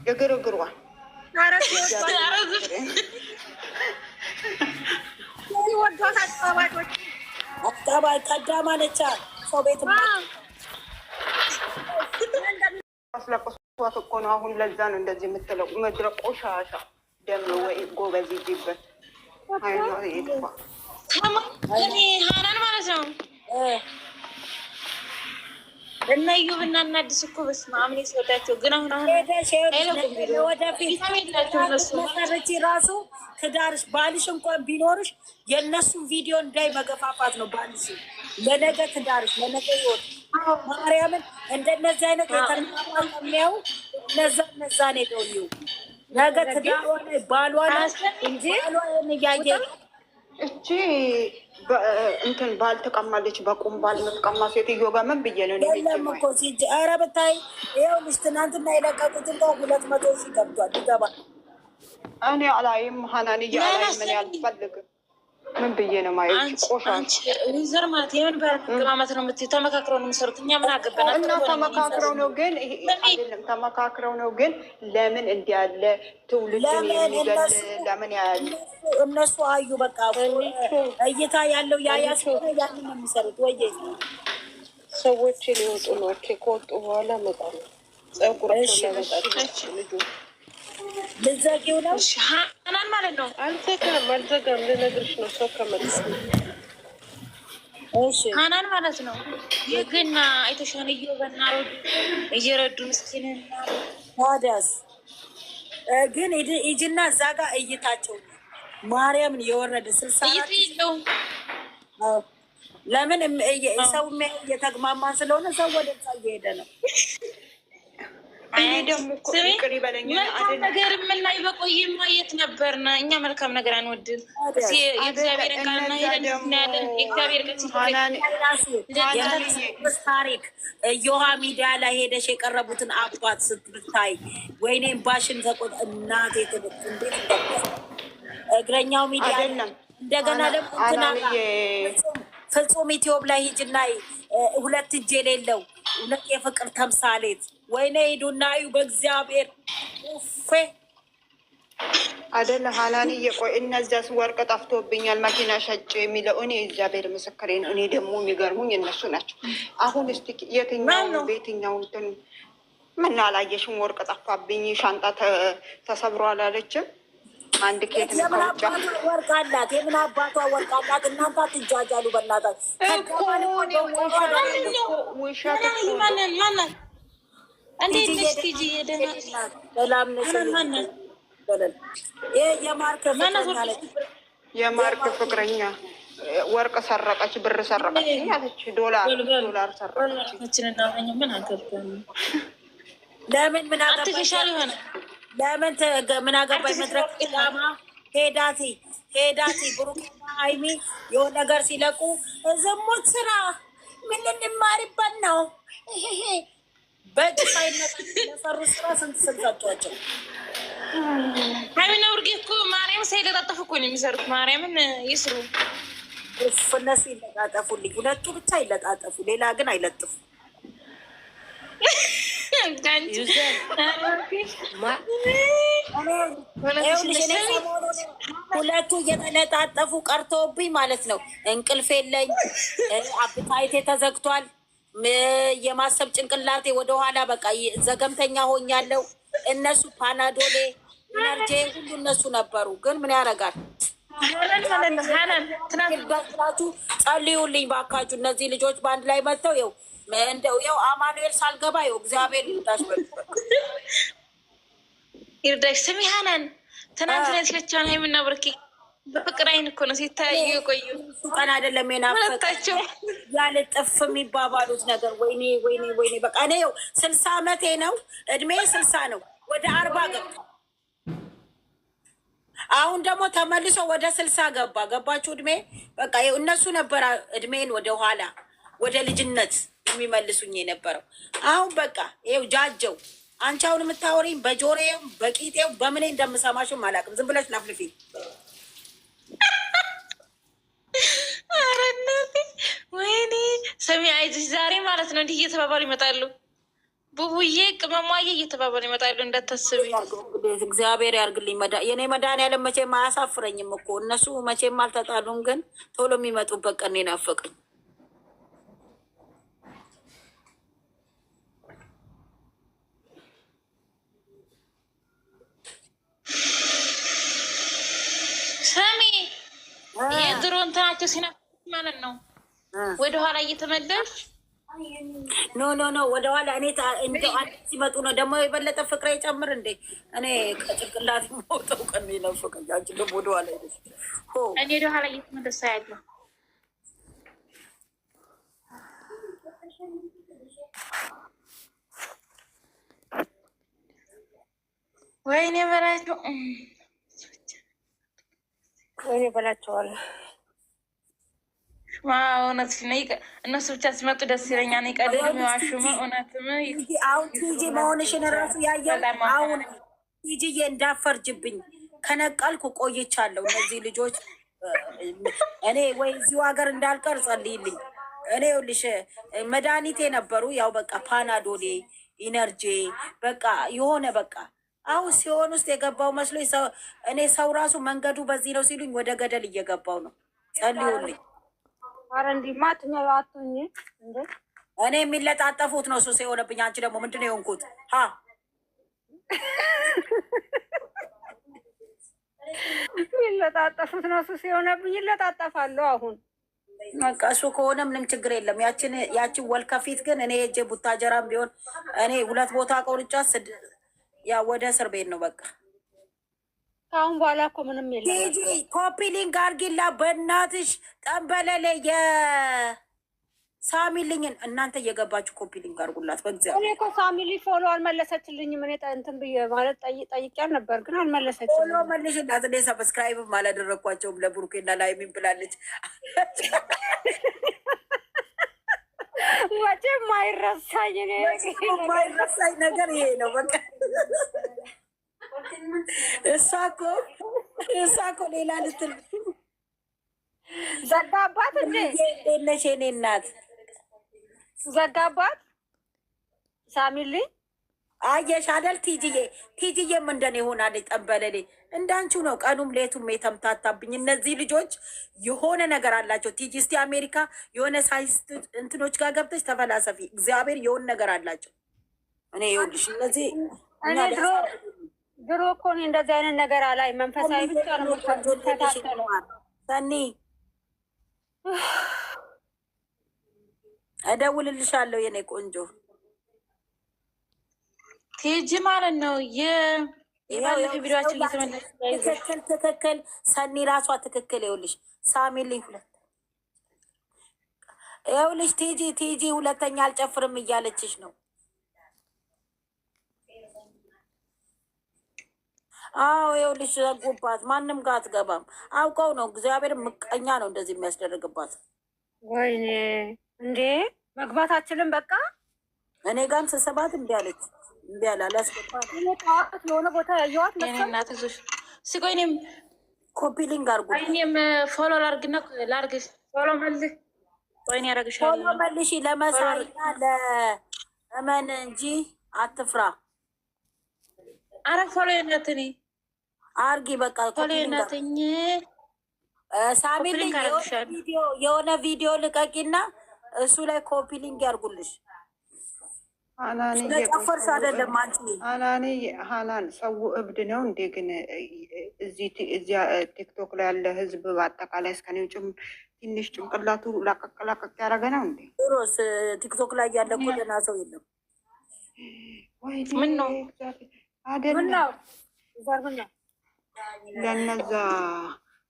እግሯን አጣባይ ቀዳማ ነቻ ሰው ቤት አስለቅሷት እኮ ነው። አሁን ለዛ ነው እንደዚህ የምትለው። ምድረ ቆሻሻ ደም ወይ ጎበዝ ይጅበት ሀናን ማለት ነው። እና እዩብና እናድስ እኮ በስመ አብ ሲወዳቸው ግን አሁን ወደፊት ራሱ ትዳርሽ ባልሽ እንኳን ቢኖርሽ የእነሱን ቪዲዮ እንዳይ መገፋፋት ነው። ባልሽ ለነገ ትዳርሽ ለነገ ይወት ማርያምን እንደነዚህ አይነት የተናማ የሚያው እነዛ ሄደው ይው ነገ ትዳሯ ላይ ባሏን እንጂ ባሏን እያየ እቺ እንትን ባል ተቀማለች። በቁም ባል ምትቀማ ሴትዮ ጋር ምን ብዬ ነው? የለም እኮ ሲጅ ኧረ ብታይ ይኸውልሽ ትናንትና የለቀቁት እንኳ 200 ሺህ ገብቷል። ይገባል። እኔ አላይም ሀናን እያላይ ምን ያልፈልግም ምን ብዬ ነው ማየት? ቆሻንች ዊዘር ማለት የምን በመቀማመት ነው የምትይው? ተመካክረው ነው የሚሰሩት። እኛ ምን አገባን? እና ተመካክረው ነው ግን አይደለም ተመካክረው ነው ግን ለምን እንዲያለ ትውልድን የሚገል ለምን ያያል? እነሱ አዩ በቃ እይታ ያለው ያያስ ያንን ነው የሚሰሩት። ወይ ሰዎች ሊወጡ ነው። ከወጡ በኋላ መጣ ነው ጸጉራቸው ለመጣች ልጁ ልዘጊው ነው ሀናን ማለት ነው። አልዘጋም ልነግርሽ ነው። ሰው ከመጣ ሀናን ማለት ነው። የግና አይተሻን እየበና እየረዱ ምስኪንን ታዲያስ ግን ይጅና እዛ ጋር እይታቸው ማርያምን የወረደ 64 ለምን ሰው እየተግማማ ስለሆነ ሰው ወደዛ እየሄደ ነው። መልካም ነገር የምናይ በቆይም ማየት ነበርና እኛ መልካም ነገር አንወድም። የእግዚአብሔርን ቃልና ሄደን የእግዚአብሔር ታሪክ እዮሃ ሚዲያ ላይ ሄደሽ የቀረቡትን አባት ስትታይ ወይኔም ባሽን ተቆጥ እናቴ ትብት እንዴት እግረኛው ሚዲያ እንደገና ደግሞ ፍጹም ኢትዮብ ላይ ሂጅና 2 እጅ የሌለው 2 የፍቅር ተምሳሌት ወይኔ ሂዱና እዩ በእግዚአብሔር ፌ አይደለ ሀናን እየቆይ እነዚያስ ወርቅ ጠፍቶብኛል መኪና ሸጭ የሚለው እኔ እግዚአብሔር ምስክሬ ነው። እኔ ደግሞ የሚገርሙኝ እነሱ ናቸው። አሁን እስቲ የትኛው ነው ቤትኛው እንትን ምን አላየሽም? ወርቅ ጠፋብኝ ሻንጣ ተሰብሯል አለችም። አንድ ኬት ነው ወርቅ አላት። የምን አባቷ ወርቅ አላት? እናንተ አትጃጃሉ በእናታችሁ። የማርክ ፍቅረኛ ወርቅ ሰረቀች፣ ብር ሰረቀች ያለች ዶላር ሰረቀች። ለምን ምን አገባኝ? መድረክ ላማ ሄዳቲ ብሩክና ሀይሚ የሆነ ነገር ሲለቁ ዝሙት ስራ ምን ልንማርበት ነው? በጭፋ ለሰሩ ስራ ስንት ሰጧቸው። ሀይሚና ብሩክ እኮ ማርያም ሳይለጣጠፉ እኮ ነው የሚሰሩት። ማርያምን ይስሩ እነሱ ይለጣጠፉልኝ። ሁለቱ ብቻ ይለጣጠፉ፣ ሌላ ግን አይለጥፉ። ሁለቱ እየተለጣጠፉ ቀርተውብኝ ማለት ነው። እንቅልፍ የለኝ፣ አፕታይቴ ተዘግቷል፣ የማሰብ ጭንቅላቴ ወደኋላ በቃ ዘገምተኛ ሆኛለሁ። እነሱ ፓናዶሌ ኢነርጂ ሁሉ እነሱ ነበሩ። ግን ምን ያደርጋል? ትናንትናችሁ ጸልዩልኝ ባካችሁ። እነዚህ ልጆች በአንድ ላይ መጥተው ይኸው እንደው ያው አማኑኤል ሳልገባ ይኸው እግዚአብሔር ይርዳሽ ይርዳሽ። ስሚ ሀናን ትናንት ላይ ሲለቻን ሀይሚና ብሩክ በፍቅር አይን እኮ ነው ሲታዩ የቆዩ ቀን አይደለም የናፈቃቸው ያለ ጥፍ የሚባባሉት ነገር። ወይኔ ወይኔ ወይኔ በቃ እኔ ይኸው 60 ዓመቴ ነው እድሜ 60 ነው። ወደ 40 ገባ። አሁን ደግሞ ተመልሶ ወደ 60 ገባ። ገባችሁ እድሜ በቃ እነሱ ነበር እድሜን ወደ ኋላ ወደ ልጅነት የሚመልሱኝ የነበረው። አሁን በቃ ይኸው ጃጀው። አንቺ አሁን የምታወሪኝ በጆሮዬው በቂጤው በምኔ እንደምሰማሽም አላውቅም። ዝም ብለሽ ላፍልፊ። ኧረ እናቴ ወይኔ ስሚ አይዞሽ ዛሬ ማለት ነው እንዲህ እየተባባሉ ይመጣሉ። ቡቡዬ ቅመሟዬ እየተባባሉ ይመጣሉ እንዳታስቢ። እግዚአብሔር ያርግልኝ። የኔ መድኃኒዓለም መቼም አያሳፍረኝም እኮ እነሱ መቼም አልተጣሉም፣ ግን ቶሎ የሚመጡበት ቀን ናፈቀኝ። ሰሚ የድሮ እንትናቸው ሲናፍቅ ማለት ነው። ወደኋላ እየተመለሽ ኖ ኖ ኖ ወደኋላ እኔ ሲመጡ ነው ደግሞ የበለጠ ፍቅር ይጨምር እንዴ። እኔ ከጭንቅላት ሞተው ቀን ናፈቀኝ። አንቺ ደግሞ ወደኋላ ሄደሽ እኔ ወደኋላ እየተመለሳ ያለው ወይኔ በላቸው ወይኔ በላቸዋለሁ። እውነት እነሱ ብቻ ሲመጡ ደስ ይለኛል። ቀድሞ የሚዋሹም እውነትም አሁን ቲጂ መሆንሽን እራሱ ያየው አሁን ቲጂዬ እንዳፈርጅብኝ ከነቀልኩ ቆይቻለሁ። እነዚህ ልጆች እኔ ወይ እዚሁ ሀገር እንዳልቀር ጸልይልኝ። እኔ ይኸውልሽ መድኃኒቴ ነበሩ ያው በቃ ፓናዶሌ ኢነርጂ በቃ የሆነ በቃ አሁን ሲሆን ውስጥ የገባው መስሎ እኔ ሰው ራሱ መንገዱ በዚህ ነው ሲሉኝ ወደ ገደል እየገባው ነው። ጸልዩልኝ። ኧረ እንዲህማ አትኛው አትሁኝ እንዴ! እኔ የሚለጣጠፉት ነው ሱስ የሆነብኝ። አንቺ ደግሞ ምንድን ነው የሆንኩት? የሚለጣጠፉት ነው ሱስ የሆነብኝ። ይለጣጠፋሉ አሁን በቃ እሱ ከሆነ ምንም ችግር የለም። ያችን ወልከፊት ግን እኔ ሄጄ ቡታጀራም ቢሆን እኔ 2 ቦታ ቆርጫ ያ ወደ እስር ቤት ነው በቃ። ከአሁን በኋላ እኮ ምንም የለም። ቲጂ ኮፒ ሊንክ አድርጊላ በእናትሽ። ጠንበለሌ የሳሚልኝን እናንተ እየገባችሁ ኮፒ ሊንክ አድርጉላት በእግዚአብሔር። እኔ እኮ ሳሚሊ ፎሎ አልመለሰችልኝም። እኔ እንትን ብዬ ማለት ጠይቄያት ነበር ግን አልመለሰችልኝም። ፎሎ መልሽላት። እኔ ሰብስክራይብም አላደረግኳቸውም ለብሩኬና ላይሚን ብላለች። መቼም ማይረሳኝ ነገር ይሄ ነው በቃ። እሷ እኮ ሌላ ልትል ዘጋባት እንዴ? ነሽ የኔ እናት ዘጋባት ሳሚልኝ። አየሽ አይደል ቲጂዬም እንደኔ ሆናለች። ጠንበለሌ እንዳንቺው ነው ቀኑም ሌቱም የተምታታብኝ። እነዚህ ልጆች የሆነ ነገር አላቸው። ቲጂ እስቲ አሜሪካ የሆነ ሳይንስ እንትኖች ጋር ገብተሽ ተፈላሰፊ። እግዚአብሔር የሆነ ነገር አላቸው። እኔ ይኸውልሽ እነዚህ ድሮ እኮ እኔ እንደዚህ አይነት ነገር አላይ። መንፈሳዊ ብቻ ነው የምከታተለው። ሰኒ እደውልልሻለሁ የኔ ቆንጆ ቲጂ ማለት ነው። የባለፈ ቪዲዮችን እየተመለስ ትክክል ሰኒ ራሷ ትክክል። ይኸውልሽ ሳሚልኝ ይኸውልሽ ቲጂ ሁለተኛ አልጨፍርም እያለችሽ ነው። አዎ ይኸውልሽ ዘጉባት። ማንም ጋር አትገባም። አውቀው ነው። እግዚአብሔር ምቀኛ ነው እንደዚህ የሚያስደርግባት። ወይኔ እንዴ መግባታችንን በቃ እኔ ጋርም ስሰባት እምቢ አለች። እምቢ አለ አላስገባም። ጠዋት የሆነ ቦታ ያየዋት እናት ዞች ሲቆይ እኔም ኮፒ ሊንክ አድርጉ። እኔም ፎሎ ላርግና ላርግ ፎሎ መልስ ወይኔ ያረግሻለሁ። ፎሎ መልሽ ለመሳይና ለእመን እንጂ አትፍራ። አረ ፎሎ የናትኔ አርጊ በቃ ፎሎ የናትኝ ሳሚልኝ የሆነ ቪዲዮ ልቀቂና እሱ ላይ ኮፒ ሊንክ ያርጉልሽ። ጨፈርሽ አይደለም አንቺ ሀናን ሰው እብድ ነው እንዴ? ግን እዚያ ቲክቶክ ላይ ያለ ህዝብ በአጠቃላይ እስከኔው ትንሽ ጭንቅላቱ ላቀቅ ያደረገ ነው እንዴ? ሮስ ቲክቶክ ላይ ያለ እኮ ደህና ሰው የለም። ምን ነው አይደለም ለነዛ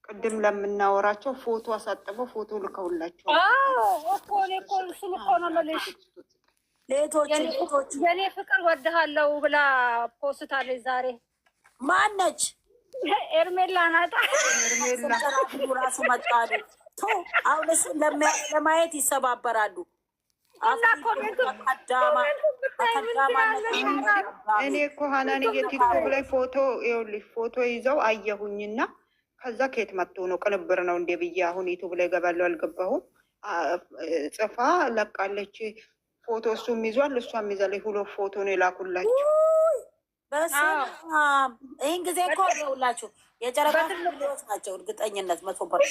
ቅድም ለምናወራቸው ፎቶ አሳጥበው ፎቶ ልከውላቸው ሌቶች የኔ ፍቅር ወድሃለው ብላ ፖስታለች ዛሬ። ማነች? ኤርሜላ ናታ። ራሱ መጣሉ። አሁን እሱን ለማየት ይሰባበራሉ። እኔ እኮ ሀናን የቲክቶክ ላይ ፎቶ ይኸውልሽ ፎቶ ይዘው አየሁኝና ከዛ ከየት መጥቶ ነው ቅንብር ነው እንዴ ብዬ አሁን ዩቱብ ላይ ገባለሁ አልገባሁም። ጽፋ ለቃለች። ፎቶ እሱም ይዟል እሷም ይዛለች። ሁለት ፎቶ ነው የላኩላችሁ። በስመ አብ ይህን ጊዜ እኮ ይኸውላችሁ የጨረቃ ቪዲዮዎች ናቸው። እርግጠኝነት 100%።